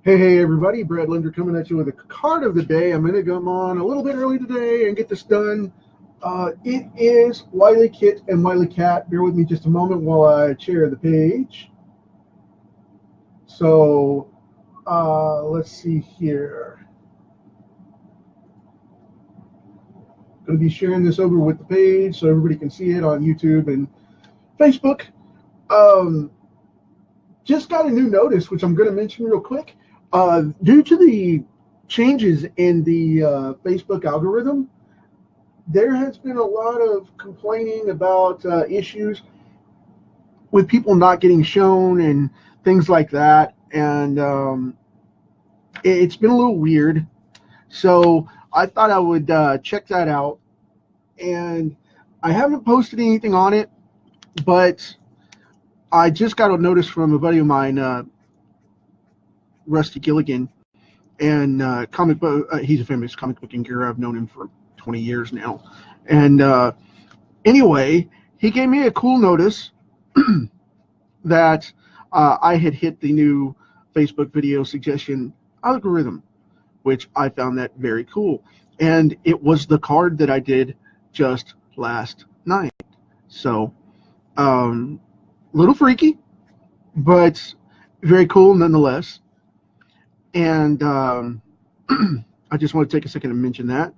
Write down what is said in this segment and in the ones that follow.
Hey everybody, Brad Linder coming at you with a card of the day. I'm going to come on a little bit early today and get this done. It is Wily Kit and Wily Kat. Bear with me just a moment while I share the page. So let's see here. Going to be sharing this over with the page so everybody can see it on YouTube and Facebook. Just got a new notice, which I'm going to mention real quick. Due to the changes in the Facebook algorithm, there has been a lot of complaining about issues with people not getting shown and things like that. And it's been a little weird. So I thought I would check that out. And I haven't posted anything on it, but I just got a notice from a buddy of mine, Rusty Gilligan, and comic book. He's a famous comic book inker. I've known him for 20 years now. And anyway, he gave me a cool notice that I had hit the new Facebook video suggestion algorithm, which I found that very cool. And it was the card that I did just last night. So, little freaky, but very cool nonetheless. And I just want to take a second to mention that.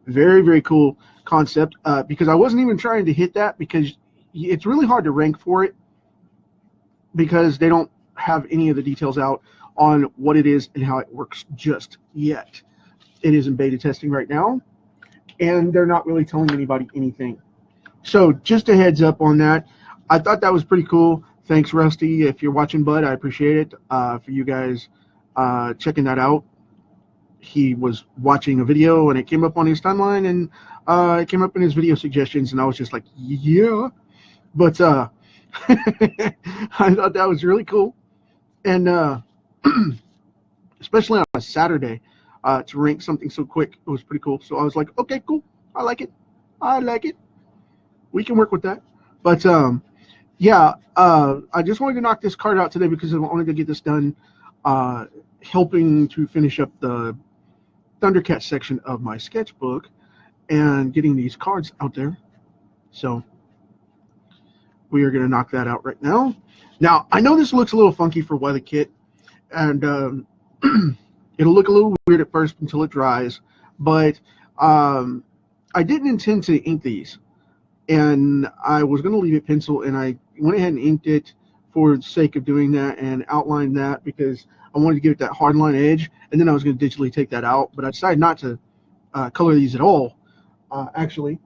Very, very cool concept, because I wasn't even trying to hit that, because it's really hard to rank for it because they don't have any of the details out on what it is and how it works just yet. It is in beta testing right now, and they're not really telling anybody anything. So just a heads up on that. I thought that was pretty cool. Thanks, Rusty. If you're watching, bud, I appreciate it. For you guys checking that out. He was watching a video and it came up on his timeline, and it came up in his video suggestions, and I was just like, yeah. But I thought that was really cool. And especially on a Saturday, to rank something so quick, it was pretty cool. So I was like, okay, cool. I like it. I like it. We can work with that. But yeah, I just wanted to knock this card out today because I wanted to get this done, helping to finish up the Thundercat section of my sketchbook and getting these cards out there. So we are going to knock that out right now. Now, I know this looks a little funky for Wily Kit, and it'll look a little weird at first until it dries, but I didn't intend to ink these, and I was going to leave it pencil, and I went ahead and inked it for the sake of doing that and outlined that because I wanted to give it that hard line edge, and then I was going to digitally take that out, but I decided not to color these at all, actually.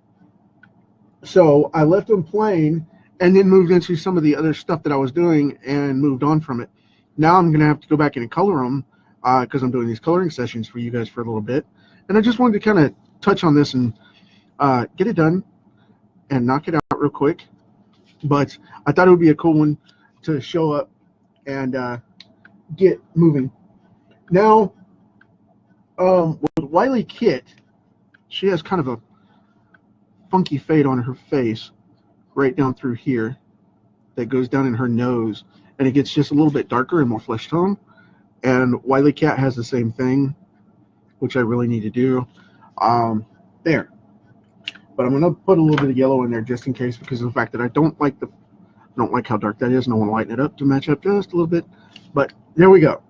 So I left them plain and then moved into some of the other stuff that I was doing and moved on from it. Now I'm going to have to go back in and color them because I'm doing these coloring sessions for you guys for a little bit. And I just wanted to kind of touch on this and get it done and knock it out real quick. But I thought it would be a cool one to show up and get moving. Now, with Wily Kit, she has kind of a funky fade on her face right down through here that goes down in her nose, and it gets just a little bit darker and more flesh tone. And Wily Cat has the same thing, which I really need to do. There. But I'm going to put a little bit of yellow in there just in case, because of the fact that I don't like how dark that is, and I want to lighten it up to match up just a little bit. But there we go.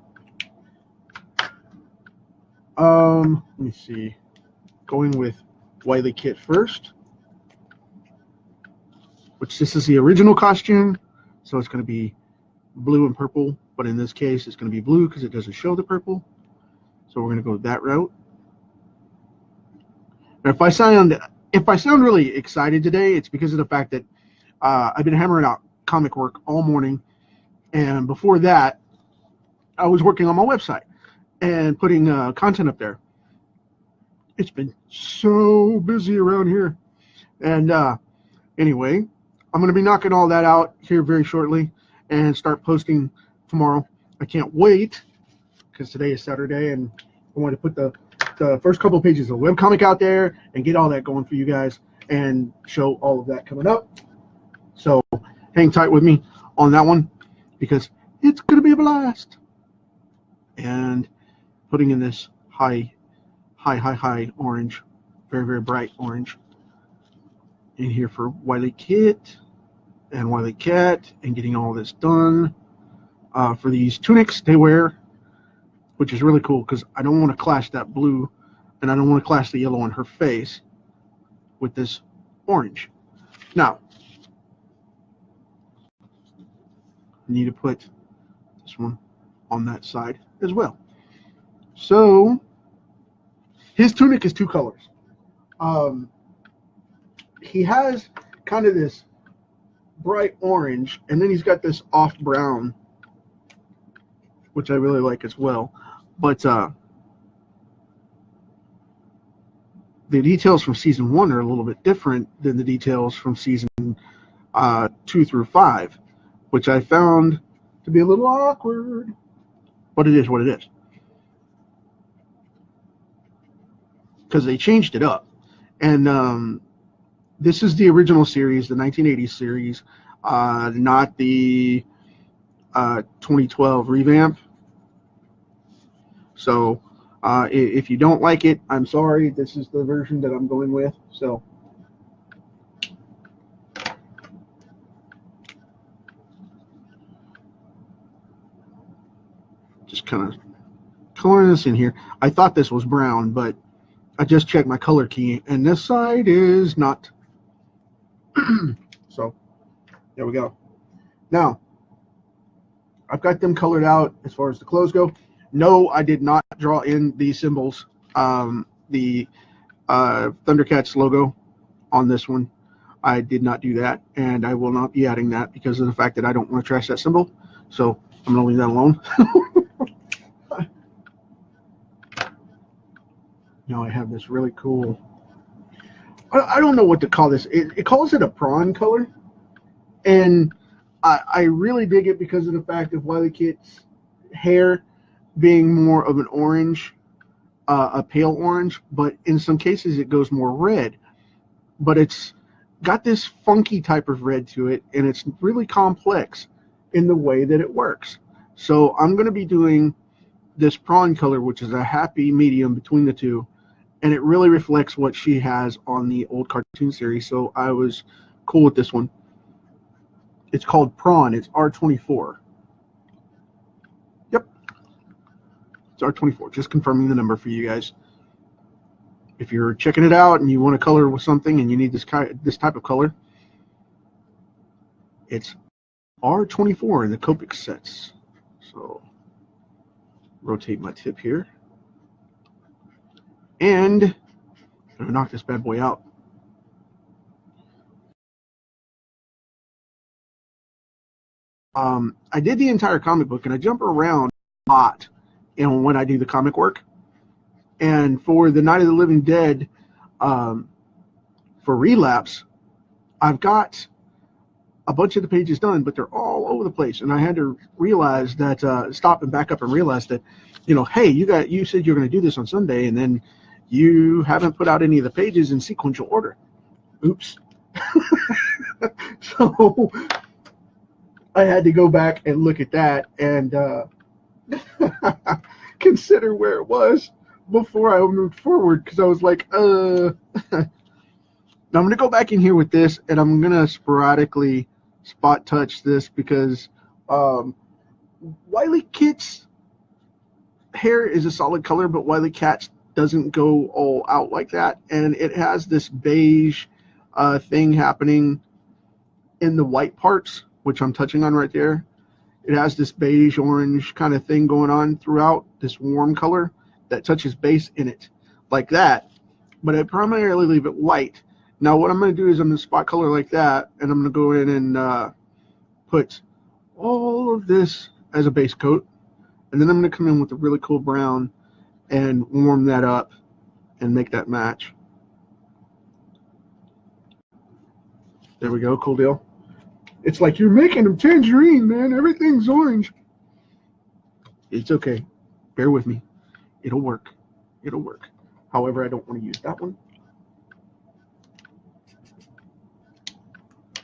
Let me see. Going with Wily Kit first, which this is the original costume, so it's going to be blue and purple, but in this case it's going to be blue because it doesn't show the purple. So we're going to go that route. Now, if I sound really excited today, it's because of the fact that I've been hammering out comic work all morning, and before that I was working on my website and putting content up there. It's been so busy around here, and anyway, I'm going to be knocking all that out here very shortly and start posting tomorrow. I can't wait because today is Saturday, and I want to put the first couple of pages of the webcomic out there and get all that going for you guys and show all of that coming up. So hang tight with me on that one because it's going to be a blast. and putting in this high orange, very, very bright orange in here for Wily Kit and Wily Kat, and getting all this done for these tunics they wear, which is really cool because I don't want to clash that blue and I don't want to clash the yellow on her face with this orange. Now, I need to put this one on that side as well. So his tunic is two colors. He has kind of this bright orange, and then he's got this off brown, which I really like as well. But the details from season 1 are a little bit different than the details from season 2 through 5, which I found to be a little awkward. But it is what it is, because they changed it up. And this is the original series, the 1980s series, not the 2012 revamp. So if you don't like it, I'm sorry. This is the version that I'm going with. So just kind of coloring this in here. I thought this was brown, but I just checked my color key, and this side is not. So there we go. Now I've got them colored out as far as the clothes go. No, I did not draw in the symbols, the Thundercats logo on this one. I did not do that, and I will not be adding that because of the fact that I don't want to trash that symbol. So I'm going to leave that alone. Now I have this really cool, I don't know what to call this. It calls it a prawn color, and I really dig it because of the fact of Wily Kit's hair being more of an orange, a pale orange, but in some cases it goes more red. But it's got this funky type of red to it, and it's really complex in the way that it works. So I'm going to be doing this prawn color, which is a happy medium between the two, and it really reflects what she has on the old cartoon series. So I was cool with this one. It's called Prawn. It's R24. Yep. It's R24. Just confirming the number for you guys. If you're checking it out and you want to color with something and you need this type of color, it's R24 in the Copic sets. So rotate my tip here. And I'm going to knock this bad boy out. I did the entire comic book, and I jump around a lot when I do the comic work. And for the Night of the Living Dead, for Relapse, I've got a bunch of the pages done, but they're all over the place. And I had to realize that, stop and back up and realize that, hey, you said you're going to do this on Sunday, and then you haven't put out any of the pages in sequential order. Oops. So I had to go back and look at that and consider where it was before I moved forward, because I was like, Now I'm going to go back in here with this, and I'm going to sporadically spot touch this because Wily Kit's hair is a solid color, but Wily Kat's doesn't go all out like that, and it has this beige thing happening in the white parts, which I'm touching on right there. It has this beige orange kind of thing going on throughout, this warm color that touches base in it like that, but I primarily leave it white. Now what I'm going to do is I'm going to spot color like that, and I'm going to go in and put all of this as a base coat, and then I'm going to come in with a really cool brown and warm that up and make that match. There we go, cool deal. It's like, you're making them tangerine, man. Everything's orange. It's okay. Bear with me. It'll work. It'll work. However, I don't want to use that one.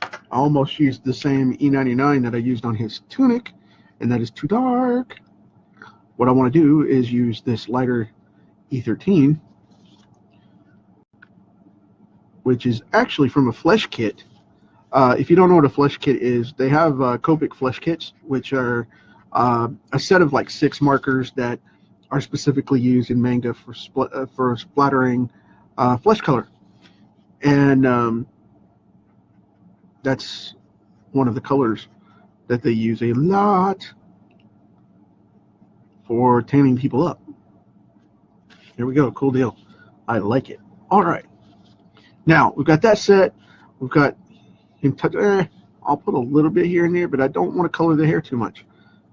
I almost used the same E99 that I used on his tunic, and that is too dark. what I want to do is use this lighter E13, which is actually from a flesh kit. If you don't know what a flesh kit is, they have Copic flesh kits, which are a set of like 6 markers that are specifically used in manga for splattering flesh color. And that's one of the colors that they use a lot for tanning people up. Here we go. Cool deal. I like it. All right. Now, we've got that set. We've got him touch. I'll put a little bit here and there, but I don't want to color the hair too much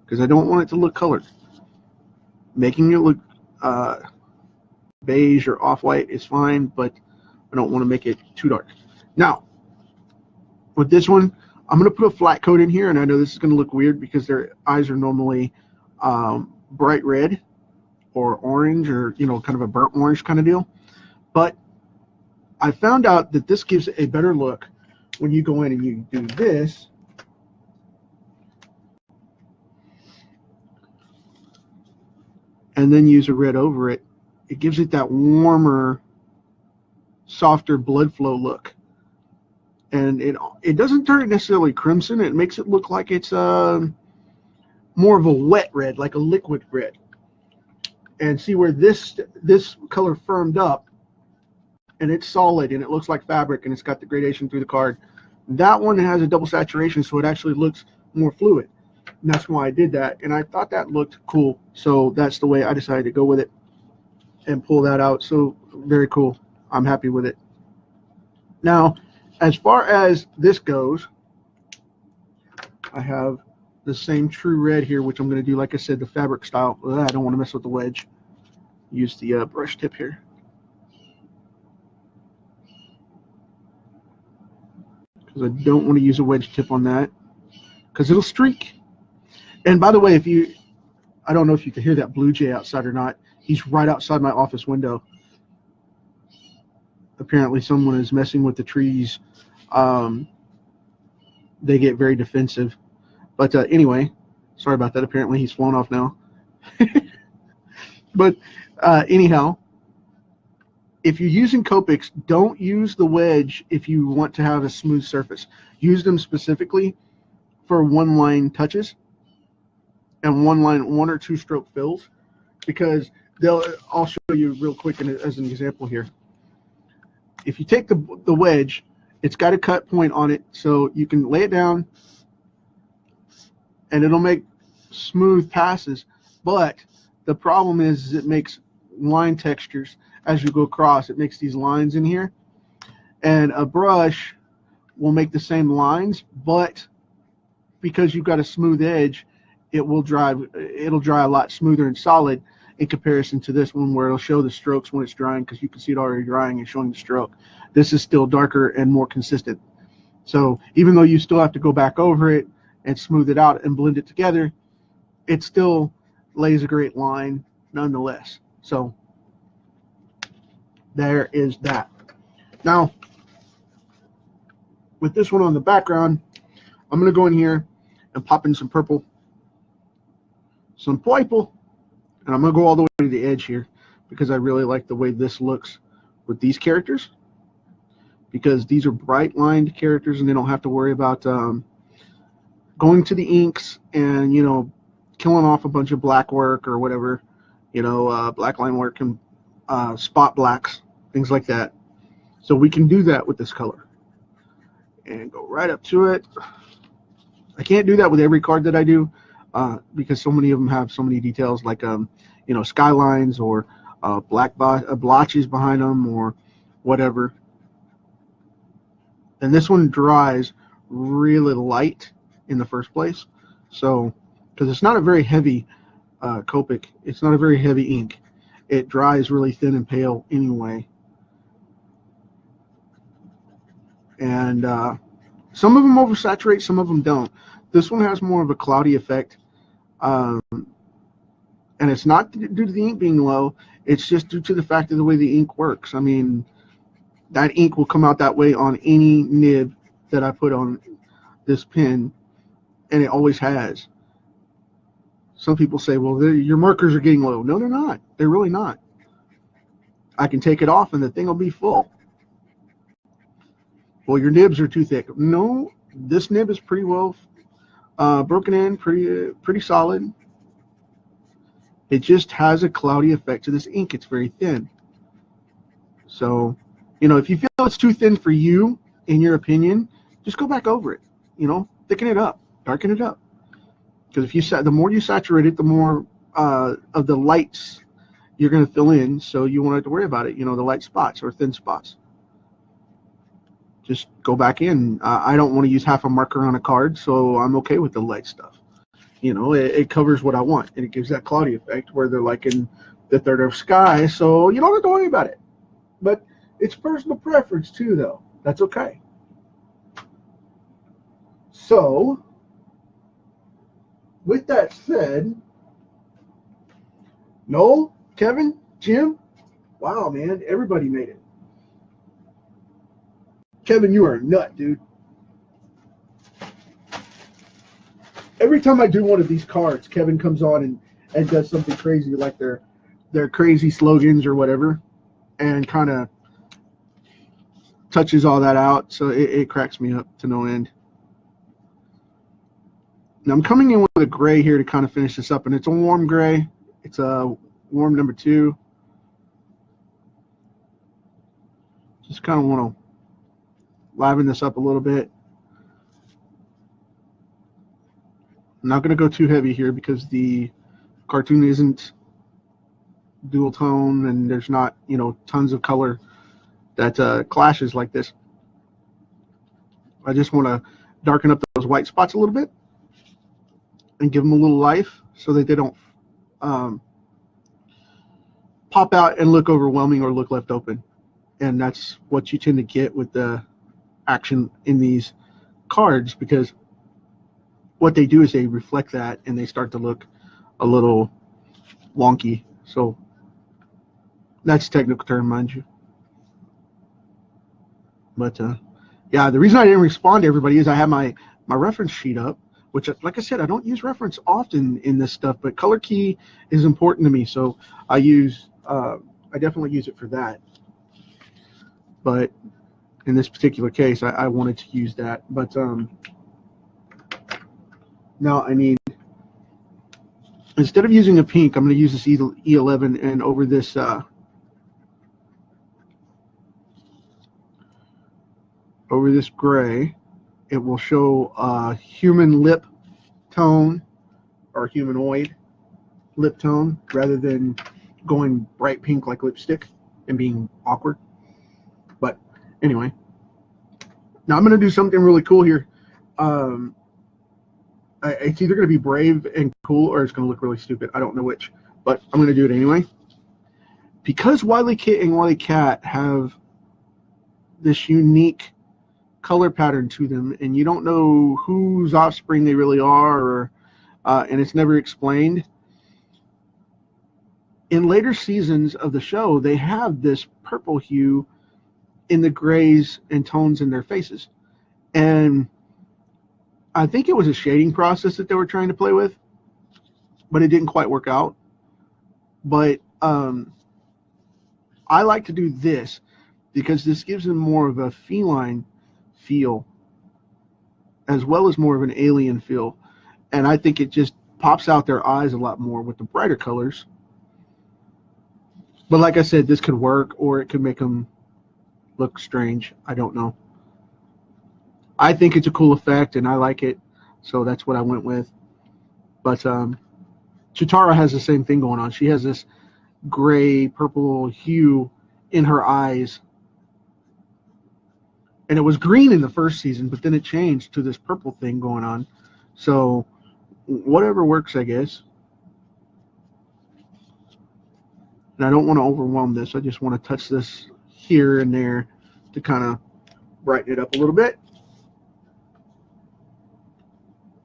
because I don't want it to look colored. Making it look beige or off-white is fine, but I don't want to make it too dark. Now, with this one, I'm going to put a flat coat in here, and I know this is going to look weird because their eyes are normally bright red or orange, or kind of a burnt orange kind of deal. But I found out that this gives a better look when you go in and you do this. And then use a red over it. It gives it that warmer, softer blood flow look. And it doesn't turn it necessarily crimson. It makes it look like it's more of a wet red, like a liquid red. And see where this color firmed up, and it's solid, and it looks like fabric, and it's got the gradation through the card. That one has a double saturation, so it actually looks more fluid. And that's why I did that, and I thought that looked cool. So that's the way I decided to go with it and pull that out. So very cool. I'm happy with it. Now, as far as this goes, I have the same true red here, which I'm going to do, like I said, the fabric style. I don't want to mess with the wedge. Use the brush tip here. Because I don't want to use a wedge tip on that, because it'll streak. And by the way, I don't know if you can hear that blue jay outside or not. He's right outside my office window. Apparently someone is messing with the trees. They get very defensive. But anyway, sorry about that. Apparently he's flown off now. But anyhow, if you're using Copics, don't use the wedge if you want to have a smooth surface. Use them specifically for one-line touches and one or two stroke fills, because I'll show you real quick as an example here. If you take the wedge, it's got a cut point on it, so you can lay it down and it'll make smooth passes. But the problem is it makes line textures as you go across. It makes these lines in here, and a brush will make the same lines, but because you've got a smooth edge, it'll dry a lot smoother and solid in comparison to this one, where it'll show the strokes when it's drying, because you can see it already drying and showing the stroke. This is still darker and more consistent. So even though you still have to go back over it and smooth it out and blend it together, it still lays a great line nonetheless. So there is that. Now, with this one on the background, I'm going to go in here and pop in some purple, some purple, and I'm going to go all the way to the edge here, because I really like the way this looks with these characters, because these are bright lined characters and they don't have to worry about going to the inks and killing off a bunch of black work or whatever, black line work and spot blacks, things like that. So we can do that with this color and go right up to it. I can't do that with every card that I do, because so many of them have so many details, like skylines or black blotches behind them or whatever. And this one dries really light in the first place, so because it's not a very heavy Copic, it's not a very heavy ink. It dries really thin and pale anyway. And some of them oversaturate, some of them don't. This one has more of a cloudy effect, and it's not due to the ink being low. It's just due to the fact of the way the ink works. I mean, that ink will come out that way on any nib that I put on this pen, and it always has. Some people say, well, your markers are getting low. No, they're not. They're really not. I can take it off and the thing will be full. Well, your nibs are too thick. No, this nib is pretty well broken in, pretty solid. It just has a cloudy effect to this ink. It's very thin. So, you know, if you feel it's too thin for you, in your opinion, just go back over it. You know, thicken it up, darken it up. Because if you the more you saturate it, the more of the lights you're going to fill in. So you won't have to worry about it. You know, the light spots or thin spots. Just go back in. I don't want to use half a marker on a card, so I'm okay with the light stuff. You know, it covers what I want, and it gives that cloudy effect where they're like in the third of sky, so you don't have to worry about it. But it's personal preference too, though. That's okay. So, with that said, Noel, Kevin, Jim, wow, man, everybody made it. Kevin, you are a nut, dude. Every time I do one of these cards, Kevin comes on and does something crazy, like their crazy slogans or whatever, and kind of touches all that out. So it cracks me up to no end. Now I'm coming in with a gray here to kind of finish this up, and it's a warm gray. It's a warm number 2. Just kind of want to liven this up a little bit. I'm not going to go too heavy here because the cartoon isn't dual tone and there's not, you know, tons of color that clashes like this. I just want to darken up those white spots a little bit and give them a little life so that they don't pop out and look overwhelming or look left open. And that's what you tend to get with the action in these cards, because what they do is they reflect that and they start to look a little wonky. So that's a technical term, mind you. But yeah, the reason I didn't respond to everybody is I have my reference sheet up, which, like I said, I don't use reference often in this stuff, but color key is important to me, so I definitely use it for that. But in this particular case, I wanted to use that. But now I need, instead of using a pink, I'm going to use this E11, and over this gray, it will show a human lip tone or humanoid lip tone rather than going bright pink like lipstick and being awkward. But anyway, now I'm going to do something really cool here. It's either going to be brave and cool or it's going to look really stupid. I don't know which, but I'm going to do it anyway. Because Wily Kit and Wily Kat have this unique color pattern to them, and you don't know whose offspring they really are, or and it's never explained. In later seasons of the show, they have this purple hue in the grays and tones in their faces, and I think it was a shading process that they were trying to play with, but it didn't quite work out. But I like to do this because this gives them more of a feline feel as well as more of an alien feel, and I think it just pops out their eyes a lot more with the brighter colors. But like I said, this could work or it could make them look strange. I don't know. I think it's a cool effect and I like it, so that's what I went with. But Chitara has the same thing going on. She has this gray purple hue in her eyes, and it was green in the first season, but then it changed to this purple thing going on. So whatever works, I guess. And I don't want to overwhelm this. I just want to touch this here and there to kind of brighten it up a little bit.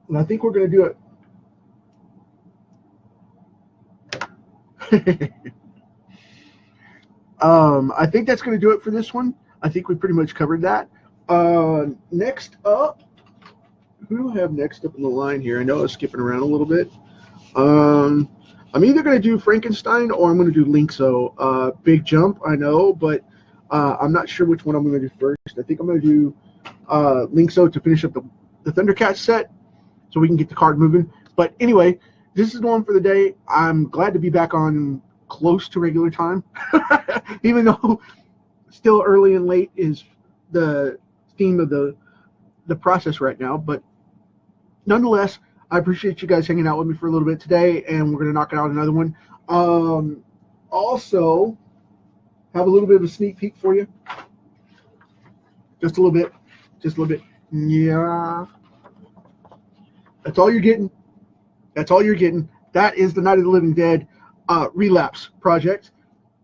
And I think we're going to do it. I think that's going to do it for this one. I think we pretty much covered that. Next up, who do I have next up in the line here? I know I was skipping around a little bit. I'm either going to do Frankenstein or I'm going to do Linkso. Big jump, I know, but I'm not sure which one I'm going to do first. I think I'm going to do Linkso to finish up the Thundercat set so we can get the card moving. But anyway, this is the one for the day. I'm glad to be back on close to regular time, even though still early and late is the theme of the process right now. But nonetheless, I appreciate you guys hanging out with me for a little bit today, and we're going to knock out another one. Also, have a little bit of a sneak peek for you. Just a little bit. Just a little bit. Yeah. That's all you're getting. That's all you're getting. That is the Night of the Living Dead Relapse project.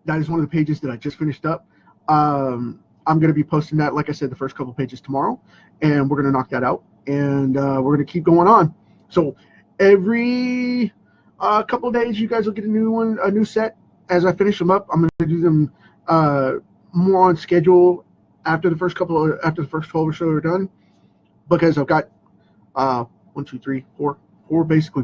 That is one of the pages that I just finished up. I'm going to be posting that, like I said, the first couple pages tomorrow, and we're going to knock that out, and we're going to keep going on. So every couple of days, you guys will get a new set. As I finish them up, I'm going to do them more on schedule after the first 12 or so are done, because I've got basically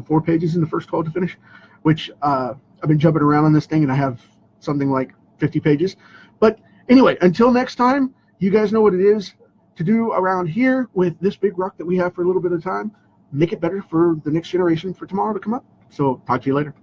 four pages in the first 12 to finish, which I've been jumping around on this thing, and I have something like 50 pages. But anyway, until next time, you guys know what it is to do around here with this big rock that we have for a little bit of time. Make it better for the next generation for tomorrow to come up. So talk to you later.